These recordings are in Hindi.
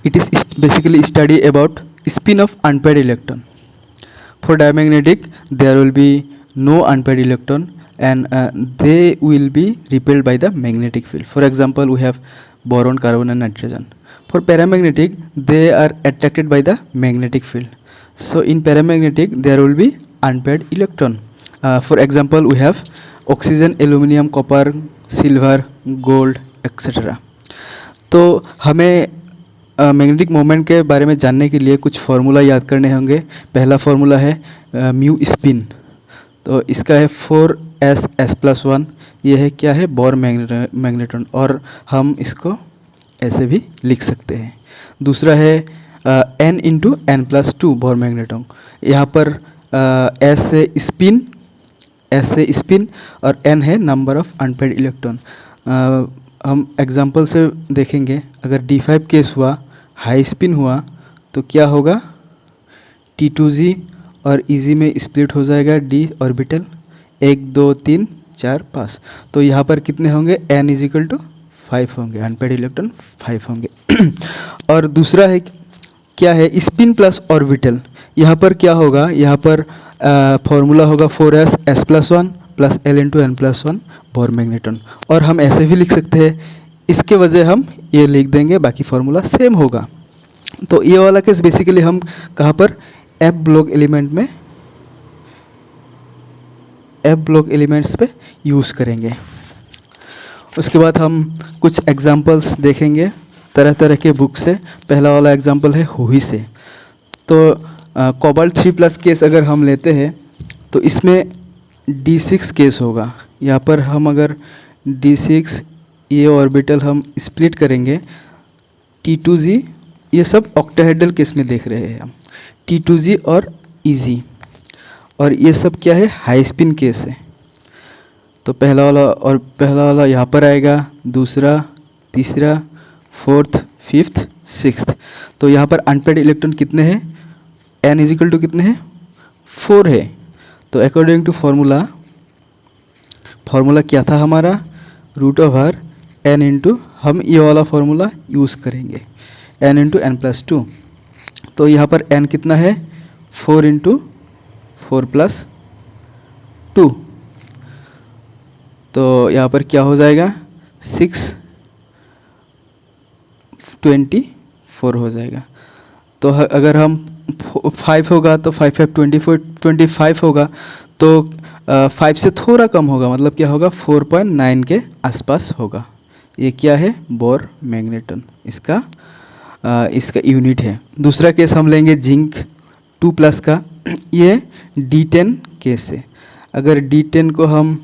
It is basically study about spin of unpaired electron. For diamagnetic, there will be no unpaired electron, and they will be repelled by the magnetic field. For example, we have boron, carbon and nitrogen. For paramagnetic, they are attracted by the magnetic field. So in paramagnetic, there will be unpaired electron. For example, we have oxygen, aluminum, copper, silver, gold, etc. तो हमें मैग्नेटिक मोमेंट के बारे में जानने के लिए कुछ फार्मूला याद करने होंगे. पहला फार्मूला है म्यू स्पिन. तो इसका है 4s+1. ये है क्या है, बोर मैग्नेट्रॉन, और हम इसको ऐसे भी लिख सकते हैं. दूसरा है n×n+2 बोर मैग्नेट्रॉन. यहाँ पर s से स्पिन और n है नंबर ऑफ अनपेयर्ड इलेक्ट्रॉन. हम एग्जांपल से देखेंगे. अगर d5 केस हुआ, हाई स्पिन हुआ, तो क्या होगा, T2g और Eg में स्प्लिट हो जाएगा d ऑर्बिटल. 1 2 3 4 5. तो यहाँ पर कितने होंगे, n = 5 होंगे, अनपेयर्ड इलेक्ट्रॉन 5 होंगे. और दूसरा है क्या है, स्पिन प्लस ऑर्बिटल. यहाँ पर क्या होगा, यहाँ पर फॉर्मूला होगा 4s+1 plus l×n+1 bore magnetron. और हम ऐसे भी लिख सकते हैं, इसके वजह हम ये लिख देंगे, बाकी फार्मूला सेम होगा. तो ये वाला केस बेसिकली हम कहाँ पर, f ब्लॉक एलिमेंट्स पे यूज़ करेंगे. उसके बाद हम कुछ एग्जांपल्स देखेंगे तरह तरह के बुक से. पहला वाला एग्जांपल है हुई से. तो कोबाल्ट 3+ केस अगर हम लेते हैं तो इसमें d6 केस होगा. यहाँ पर हम अगर d6 ये ऑर्बिटल हम स्प्लिट करेंगे, T2g, ये सब ऑक्टाहेड्रल केस में देख रहे हैं हम, T2g और Eg. और ये सब क्या है, हाई स्पिन केस है. तो पहला वाला यहाँ पर आएगा, दूसरा, तीसरा, फोर्थ, फिफ्थ, सिक्स्थ. तो यहाँ पर अनपेयर्ड इलेक्ट्रॉन कितने हैं, n = कितने हैं, 4 है. तो अकॉर्डिंग टू फार्मूला क्या था हमारा, √n हम ये वाला फार्मूला यूज़ करेंगे, n×n+2. तो यहाँ पर n कितना है, 4×4+2. तो यहाँ पर क्या हो जाएगा, 624 हो जाएगा. तो अगर हम 5 होगा तो 5 5 25 होगा. तो 5 से थोड़ा कम होगा, मतलब क्या होगा, 4.9 के आसपास होगा. ये क्या है, बोर मैग्नेट्रॉन, इसका यूनिट है. दूसरा केस हम लेंगे जिंक 2+ का. ये D10 केस है. अगर D10 को हम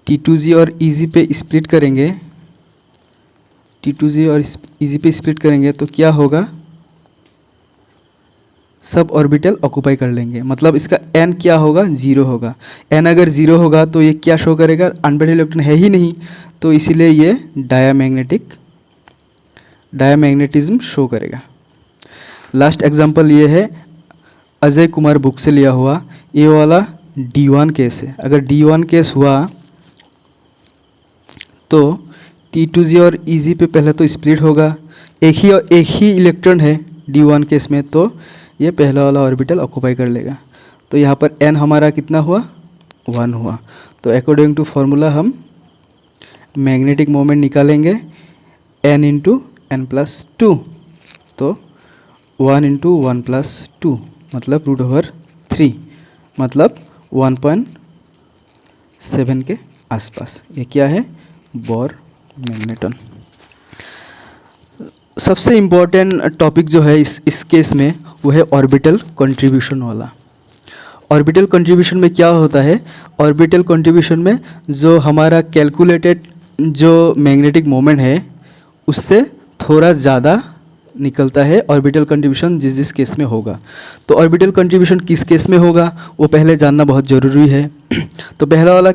T2g और Eg पे स्प्लिट करेंगे, तो क्या होगा, सब ऑर्बिटल ऑक्यूपाई कर लेंगे. मतलब इसका n क्या होगा, 0 होगा. n अगर 0 होगा तो ये क्या शो करेगा, अनपेयर्ड इलेक्ट्रॉन है ही नहीं. तो इसीलिए ये डायामैग्नेटिज्म शो करेगा. लास्ट एग्जांपल ये है अजय कुमार बुक से लिया हुआ. ये वाला D1 केस है. अगर D1 केस हुआ तो T2g और Eg पे पहले तो स्प्लिट होगा. एक ही इलेक्ट्रॉन है D1 केस में, तो ये पहला वाला ऑर्बिटल ऑक्यूपाई कर लेगा. तो यहाँ पर n हमारा कितना हुआ, 1 हुआ. तो अकॉर्डिंग टू फार्मूला हम मैग्नेटिक मोमेंट निकालेंगे, n×n+2. तो 1×1+2 मतलब √3, मतलब 1.7 के आसपास. ये क्या है, बोर मैग्नेट्रॉन. सबसे इम्पोर्टेंट टॉपिक जो है इस केस में, वो है ऑर्बिटल कंट्रीब्यूशन वाला. ऑर्बिटल कंट्रीब्यूशन में क्या होता है, ऑर्बिटल कंट्रीब्यूशन में जो हमारा कैलकुलेटेड जो मैग्नेटिक मोमेंट है उससे थोड़ा ज़्यादा निकलता है ऑर्बिटल कंट्रीब्यूशन जिस केस में होगा. तो ऑर्बिटल कंट्रीब्यूशन किस केस में होगा वो पहले जानना बहुत ज़रूरी है. तो पहला वाला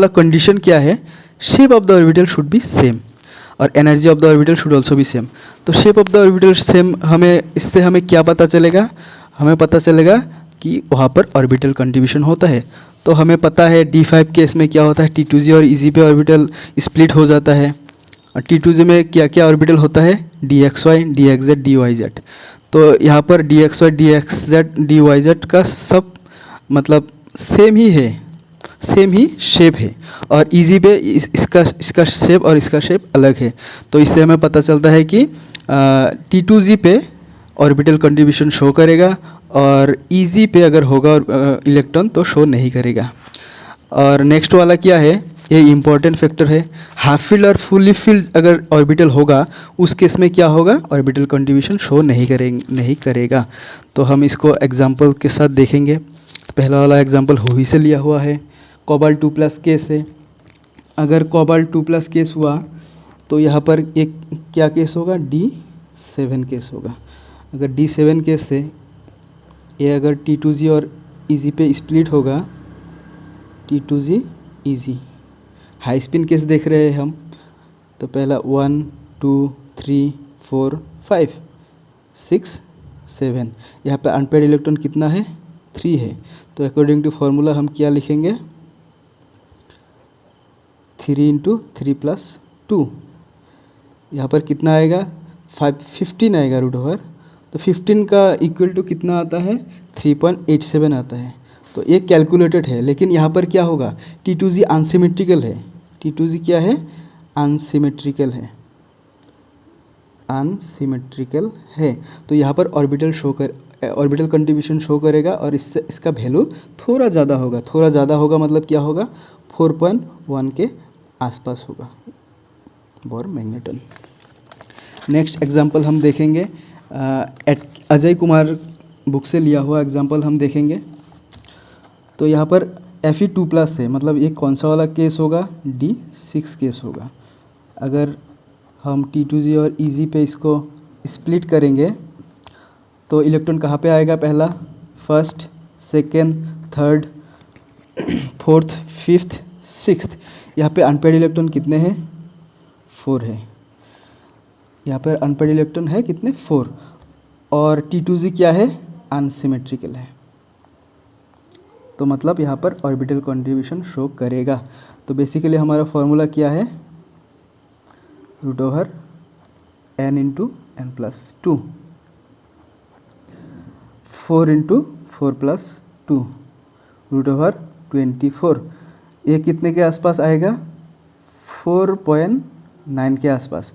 कंडीशन क्या है, shape of the orbital should be same और energy of the orbital should also be same. तो shape of the orbital same, इससे हमें क्या पता चलेगा, हमें पता चलेगा कि वहाँ पर ऑर्बिटल कंट्रीब्यूशन होता है. तो हमें पता है D5 केस में क्या होता है, T2g और Eg पे ऑर्बिटल स्प्लिट हो जाता है. T2G में क्या क्या ऑर्बिटल होता है, dxy, dxz, dyz। तो यहाँ पर dxy, dxz, dyz का सब मतलब सेम ही है, सेम ही शेप है, और इजी पे इसका शेप और इसका शेप अलग है। तो इससे हमें पता चलता है कि T2G पे ऑर्बिटल कंट्रीब्यूशन शो करेगा और इजी पे अगर होगा इलेक्ट्रॉन तो शो नहीं करेगा। और नेक्स्ट वाला क्या है, ये इम्पॉर्टेंट फैक्टर है, हाफ फिल्ड और फुली फिल्ड अगर ऑर्बिटल होगा उस केस में क्या होगा, ऑर्बिटल कंट्रीब्यूशन शो नहीं करेगा। तो हम इसको एग्जांपल के साथ देखेंगे। पहला वाला एग्जांपल हुई से लिया हुआ है, कोबाल्ट 2+ केस है। अगर कोबाल्ट 2+ केस हुआ तो यहाँ पर एक क्या केस होगा, D7 केस होगा। अगर D7 केस से ये अगर T2G और EG पे स्प्लिट होगा, T2G EG high spin case देख रहे हैं हम। तो पहला 1 2 3 4 5 6 7, यहाँ पे अनपेड इलेक्ट्रॉन कितना है, 3 है। तो अकॉर्डिंग टू फॉर्मूला हम क्या लिखेंगे, 3 × 3 + 2, यहाँ पर कितना आएगा, 15 आएगा √। तो 15 का इक्वल टू कितना आता है, 3.87 आता है। तो ये कैलकुलेटेड है, लेकिन यहाँ पर क्या होगा, T2G अनसिमेट्रिकल है। T2G क्या है, अनसिमेट्रिकल है, अनसिमेट्रिकल है। तो यहाँ पर ऑर्बिटल कंट्रीब्यूशन शो करेगा और इससे इसका वैल्यू थोड़ा ज़्यादा होगा। थोड़ा ज़्यादा होगा मतलब क्या होगा, 4.1 के आसपास होगा बोर मैग्नेटन। नेक्स्ट एग्जांपल हम देखेंगे, अजय कुमार बुक से लिया हुआ एग्जांपल हम देखेंगे। तो यहाँ पर Fe2+ है, मतलब ये कौन सा वाला केस होगा, D6 केस होगा। अगर हम T2G और EG पे इसको स्प्लिट करेंगे तो इलेक्ट्रॉन कहाँ पे आएगा, पहला, first, second, third, fourth, fifth, sixth. यहाँ पे अनपेड इलेक्ट्रॉन कितने हैं, 4 है। यहाँ पर अनपेड इलेक्ट्रॉन है कितने, 4। और T2G क्या है, अनसिमेट्रिकल है। तो मतलब यहाँ पर ऑर्बिटल कंट्रीब्यूशन शो करेगा। तो बेसिकली हमारा फॉर्मूला क्या है, √n × n+2, 4 × 4 + 2, √24। ये कितने के आसपास आएगा, 4.9 के आसपास।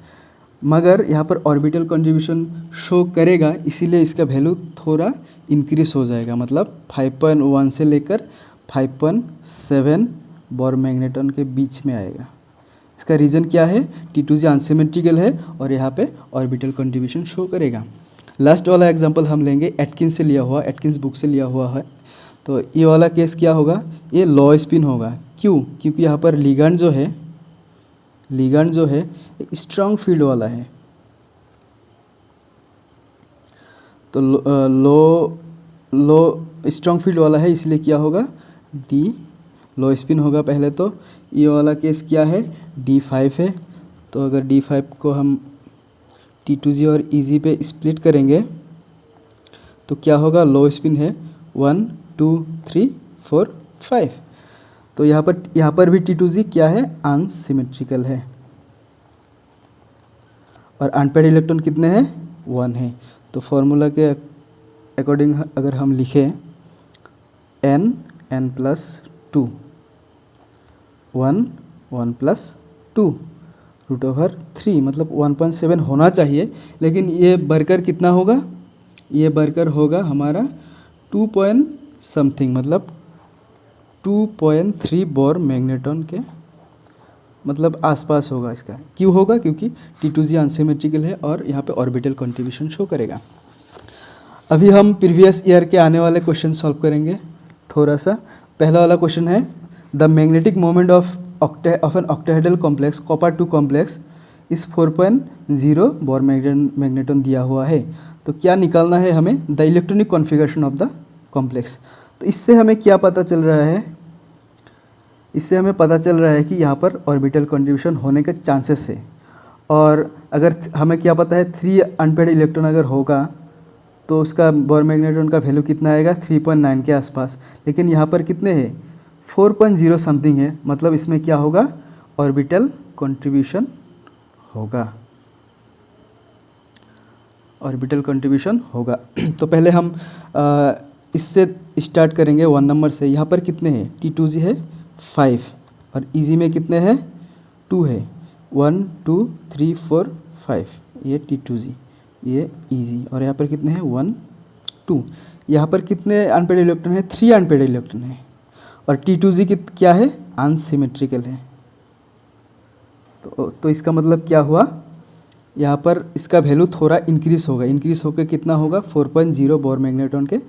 मगर यहाँ पर ऑर्बिटल कंट्रीब्यूशन शो करेगा, इसीलिए इसका वैल्यू थोड़ा इंक्रीज हो जाएगा, मतलब 5.1 से लेकर 5.7 बोर मैग्नेटन के बीच में आएगा। इसका रीज़न क्या है, T2G अनसिमेट्रिकल है और यहाँ पे ऑर्बिटल कंट्रीब्यूशन शो करेगा। लास्ट वाला एग्जांपल हम लेंगे, एटकिंस से लिया हुआ, एटकिंस बुक से लिया हुआ है। तो ये वाला केस क्या होगा, ये लो स्पिन होगा। क्यों, क्योंकि यहाँ पर लिगैंड जो है स्ट्रॉन्ग फील्ड वाला है। तो लो स्ट्रॉन्ग फील्ड वाला है, इसलिए क्या होगा, D लो स्पिन होगा पहले। तो ये वाला केस क्या है, D5 है। तो अगर D5 को हम T2G और EG पे स्प्लिट करेंगे तो क्या होगा, लो स्पिन है, 1 2 3 4 5। तो यहाँ पर भी T2G क्या है, अनसिमेट्रिकल है। और अनपेड इलेक्ट्रॉन कितने हैं, 1 है। तो फॉर्मूला के अकॉर्डिंग अगर हम लिखें, n n+2, 1 1 + 2, √3, मतलब 1.7 होना चाहिए, लेकिन ये बढ़कर कितना होगा, ये बढ़कर होगा हमारा 2 पॉइंट समथिंग, मतलब 2.3 बोर मैग्नेटॉन के मतलब आसपास होगा इसका। क्यों होगा, क्योंकि T2G अनसिमेट्रिकल है और यहाँ पे ऑर्बिटल कंट्रीब्यूशन शो करेगा। अभी हम प्रीवियस ईयर के आने वाले क्वेश्चन सॉल्व करेंगे थोड़ा सा। पहला वाला क्वेश्चन है, the magnetic moment of an octahedral complex copper 2 complex is 4.0 bore magneton दिया हुआ है। तो क्या निकालना है हमें, the electronic configuration of the complex. तो इससे हमें क्या पता चल रहा है, इससे हमें पता चल रहा है कि यहाँ पर ऑर्बिटल कंट्रीब्यूशन होने के चांसेस है। और अगर हमें क्या पता है, 3 अनपेड इलेक्ट्रॉन अगर होगा तो उसका बोर मैग्नेटॉन का वैल्यू कितना आएगा, 3.9 के आसपास। लेकिन यहाँ पर कितने हैं, 4.0 समथिंग है, मतलब इसमें क्या होगा, ऑर्बिटल कंट्रीब्यूशन होगा, ऑर्बिटल कंट्रीब्यूशन होगा। तो पहले हम इससे स्टार्ट करेंगे 1 नंबर से। यहाँ पर कितने हैं, T2G है 5 और इजी में कितने हैं 2 है, 1 2 3 4 5, ये T2G, ये इजी। और यहाँ पर कितने हैं 1 2। यहाँ पर कितने अनपेड इलेक्ट्रॉन है, 3 अनपेड इलेक्ट्रॉन है। और T2G क्या है, अनसिमेट्रिकल है। तो इसका मतलब क्या हुआ, यहाँ पर इसका वैल्यू थोड़ा इंक्रीज होगा, इंक्रीज होकर कितना होगा 4.0 बोर मैग्नेट्रॉन के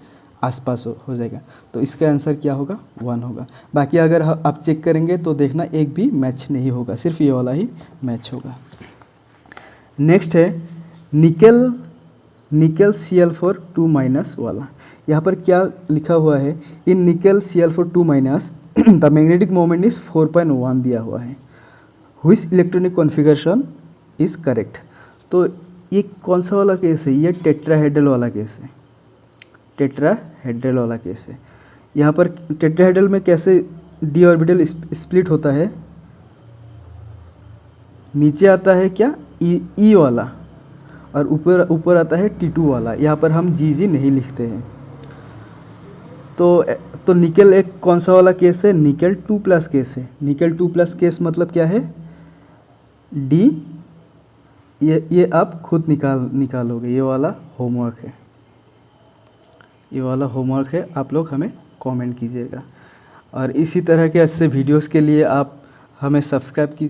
आसपास हो जाएगा। तो इसका आंसर क्या होगा 1 होगा। बाकी अगर आप चेक करेंगे तो देखना एक भी मैच नहीं होगा, सिर्फ ये वाला ही मैच होगा। नेक्स्ट है निकल Cl4 2- वाला। यहाँ पर क्या लिखा हुआ है, इन निकल Cl4 2- the magnetic moment is 4.1 दिया हुआ है। Which electronic configuration is correct. तो ये कौन सा वाला केस है, ये टेट्राहेड्रल वाला केस है, टेट्राहेड्रल वाला केस है। यहाँ पर टेट्राहेड्रल में कैसे डी ऑर्बिटल स्प्लिट होता है, नीचे आता है क्या ई वाला और ऊपर आता है T2 वाला। यहाँ पर हम जी नहीं लिखते हैं। तो निकल एक कौन सा वाला केस है, निकल 2+ केस है। निकल 2+ केस मतलब क्या है, डी, ये आप खुद निकालोगे, ये वाला होमवर्क है, ये वाला होमवर्क है, आप लोग हमें कमेंट कीजिएगा। और इसी तरह के ऐसे वीडियोस के लिए आप हमें सब्सक्राइब कीजिए।